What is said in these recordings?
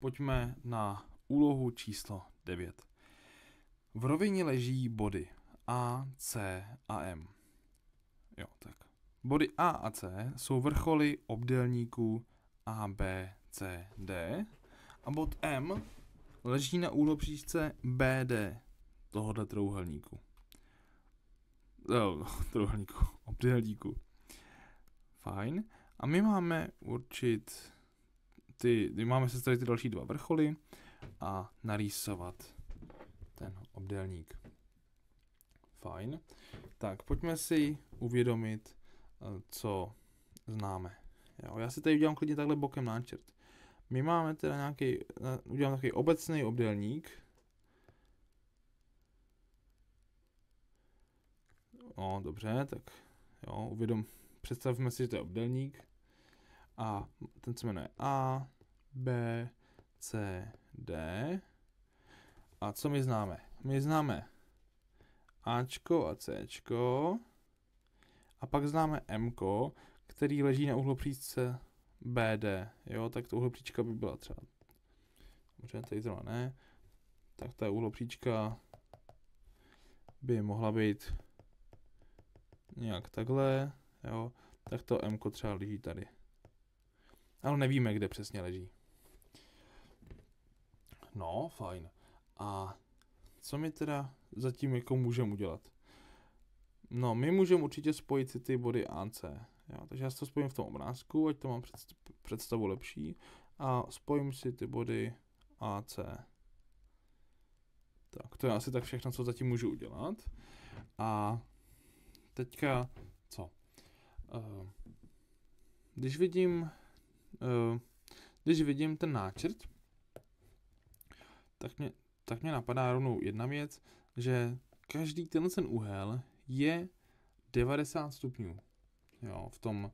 Pojďme na úlohu číslo 9. V rovině leží body A, C a M. Jo, tak. Body A a C jsou vrcholy obdélníků A, B, C, D a bod M leží na úhlopříčce BD tohoto trouhelníku. Obdélníku. Fajn. A my máme určit máme sestavit ty další dva vrcholy a narýsovat ten obdélník. Fajn. Tak, pojďme si uvědomit, co známe. Jo, já si tady udělám klidně takhle bokem náčrt. My máme teda udělám takový obecný obdélník. No, dobře, tak jo, představme si, že to je obdélník. A ten se jmenuje A, B, C, D. A co my známe? My známe Ačko a Cčko. A pak známe Mko, který leží na uhlopříčce BD. Jo, tak to uhlopříčka by byla třeba. Dobře, tady zrovna ne. Tak ta uhlopříčka by mohla být nějak takhle. Jo, tak to Mko třeba leží tady. Ale nevíme, kde přesně leží. No, fajn. A co my teda zatím jako můžeme udělat? No, my můžeme určitě spojit si ty body A a C. Jo, takže já si to spojím v tom obrázku, ať to mám představu lepší. A spojím si ty body A a C. Tak, to je asi tak všechno, co zatím můžu udělat. A teďka, co? Když vidím ten náčrt, tak mě napadá rovnou jedna věc, že každý ten úhel je 90 stupňů, jo, v tom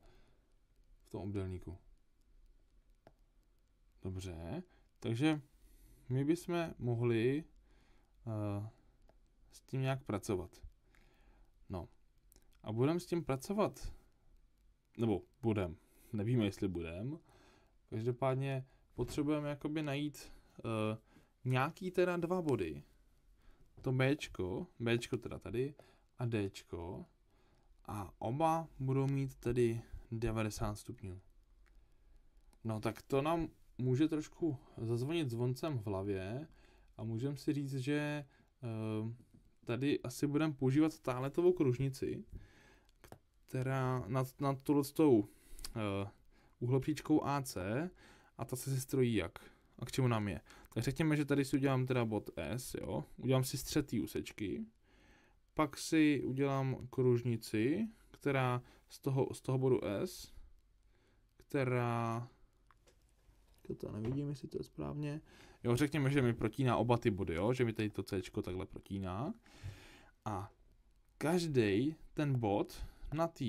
obdélníku. Dobře, takže my bychom mohli s tím nějak pracovat. No, a budeme s tím pracovat, nebo nevíme, jestli budeme. Každopádně potřebujeme jakoby najít nějaký teda dva body. To Bčko teda tady a Dčko. A oba budou mít tedy 90 stupňů. No tak to nám může trošku zazvonit zvoncem v hlavě a můžeme si říct, že tady asi budeme používat táletovou kružnici, která nad touhletou uhlopříčkou AC a ta se strojí jak? A k čemu nám je? Tak řekněme, že tady si udělám teda bod S, jo? Udělám si střed té úsečky, pak si udělám kružnici, která z toho bodu S, která... To nevidím, jestli to je správně. Jo, řekněme, že mi protíná oba ty body, jo? Že mi tady to Cčko takhle protíná. A každý ten bod na té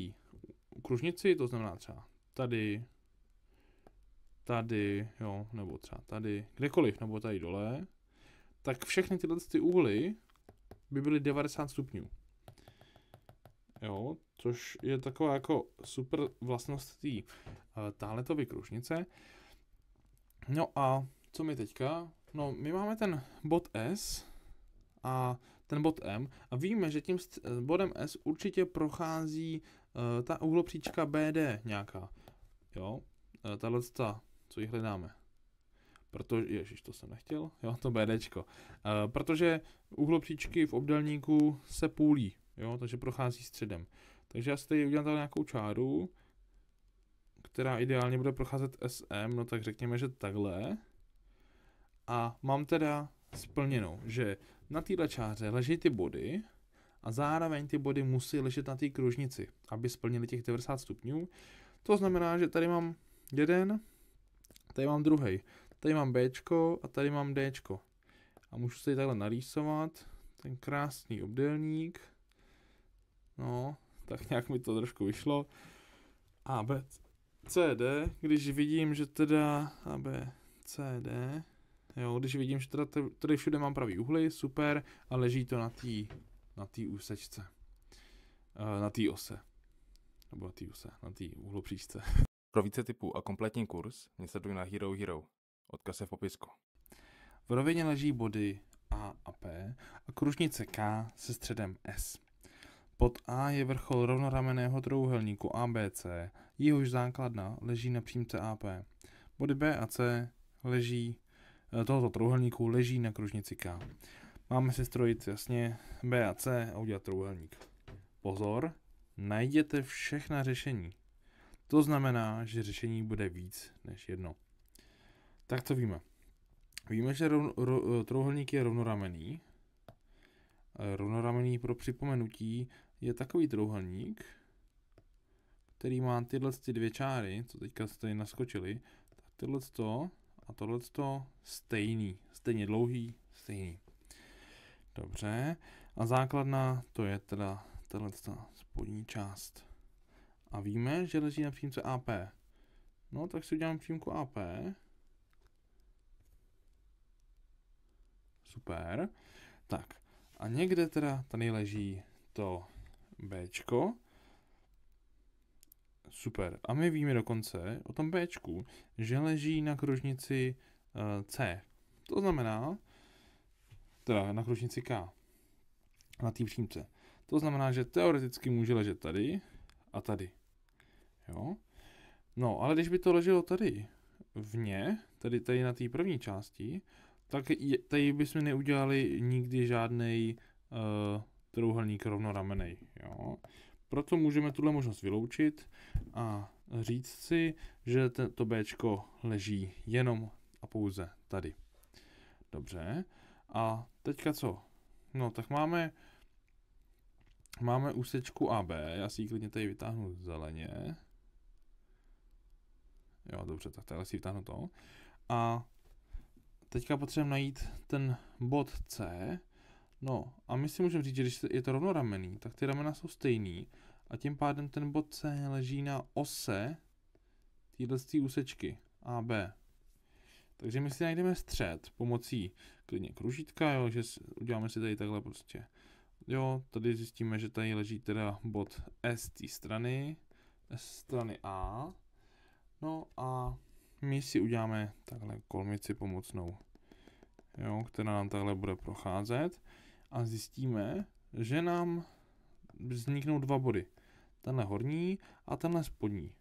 kružnici, to znamená třeba tady, jo, nebo třeba tady, kdekoliv, nebo tady dole, tak všechny tyhle úhly by byly 90 stupňů. Jo, což je taková jako super vlastnost té táhletové kružnice. No a co my teďka? No, my máme ten bod S a ten bod M a víme, že tím bodem S určitě prochází ta uhlopříčka BD nějaká. Jo, tato, co ji hledáme. Ježiš, to jsem nechtěl, jo, to BDčko. Protože uhlopříčky v obdélníku se půlí, jo, takže prochází středem. Takže já si tady udělám tady nějakou čáru, která ideálně bude procházet SM, no tak řekněme, že takhle. A mám teda splněnou, že na této čáře leží ty body a zároveň ty body musí ležet na té kružnici, aby splnili těch 90 stupňů. To znamená, že tady mám jeden, tady mám druhý, tady mám Bčko a tady mám Dčko. A můžu si takhle narýsovat ten krásný obdélník. No, tak nějak mi to trošku vyšlo. A B, C, D, když vidím, že teda A, B, C, D, jo, když vidím, že teda tady všude mám pravý úhly, super, a leží to na té úsečce. Na té ose. Nebo na té uhlopříčce. Pro více tipů a kompletní kurz mě sleduj na Hero Hero. Odkaz je v popisku. V rovině leží body A a P a kružnice K se středem S. Bod A je vrchol rovnoramenného trojúhelníku ABC, jehož základna leží na přímce AP. Body B a C tohoto trojúhelníku leží na kružnici K. Máme si strojit jasně B a C a udělat trojúhelník. Pozor, najděte všechna řešení. To znamená, že řešení bude víc než jedno. Tak co víme? Víme, že trojúhelník je rovnoramenný. Rovnoramenný pro připomenutí je takový trojúhelník, který má tyhle dvě čáry, co teďka jste naskočili, tak tohleto a tohleto stejně dlouhý, stejný. Dobře, a základna to je teda tato spodní část. A víme, že leží na přímce AP. No, tak si uděláme přímku AP. Super. Tak, a někde teda tady leží to Bčko. Super. A my víme dokonce o tom Bčku, že leží na kružnici C. To znamená, teda na kružnici K. Na té přímce. To znamená, že teoreticky může ležet tady a tady. Jo? No, ale když by to leželo tady vně, tady na té první části, tak tady bychom neudělali nikdy žádnej trojúhelník rovnoramennej. Jo? Proto můžeme tuhle možnost vyloučit a říct si, že to Bčko leží jenom a pouze tady. Dobře. A teďka co? No, tak máme úsečku AB, já si ji klidně tady vytáhnu zeleně. Jo, dobře, tak tady si vytáhnu to. A teďka potřebujeme najít ten bod C. No, a my si můžeme říct, že když je to rovnoramenný, tak ty ramena jsou stejný a tím pádem ten bod C leží na ose téhle úsečky AB. Takže my si najdeme střed pomocí klidně kružítka, jo, že uděláme si tady takhle prostě. Jo, tady zjistíme, že tady leží teda bod S té strany, S strany A. No a my si uděláme takhle kolmici pomocnou, jo, která nám takhle bude procházet a zjistíme, že nám vzniknou dva body. Tenhle horní a tenhle spodní.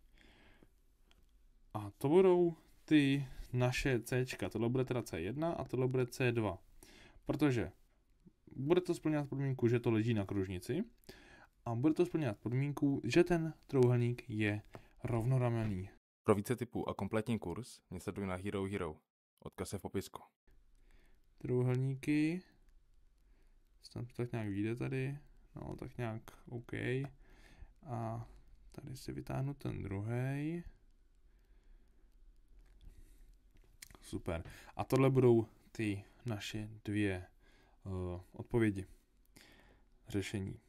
A to budou ty naše Cčka. Tohle bude teda C1 a tohle bude C2. Protože bude to splňovat podmínku, že to leží na kružnici a bude to splňovat podmínku, že ten trojúhelník je rovnoramenný. Pro více tipů a kompletní kurz mě sleduj na Hero Hero. Odkaz je v popisku. Trojúhelníky. Tam tak nějak vyjde tady. No, tak nějak OK. A tady si vytáhnu ten druhý. Super. A tohle budou ty naše dvě odpovědi. Řešení.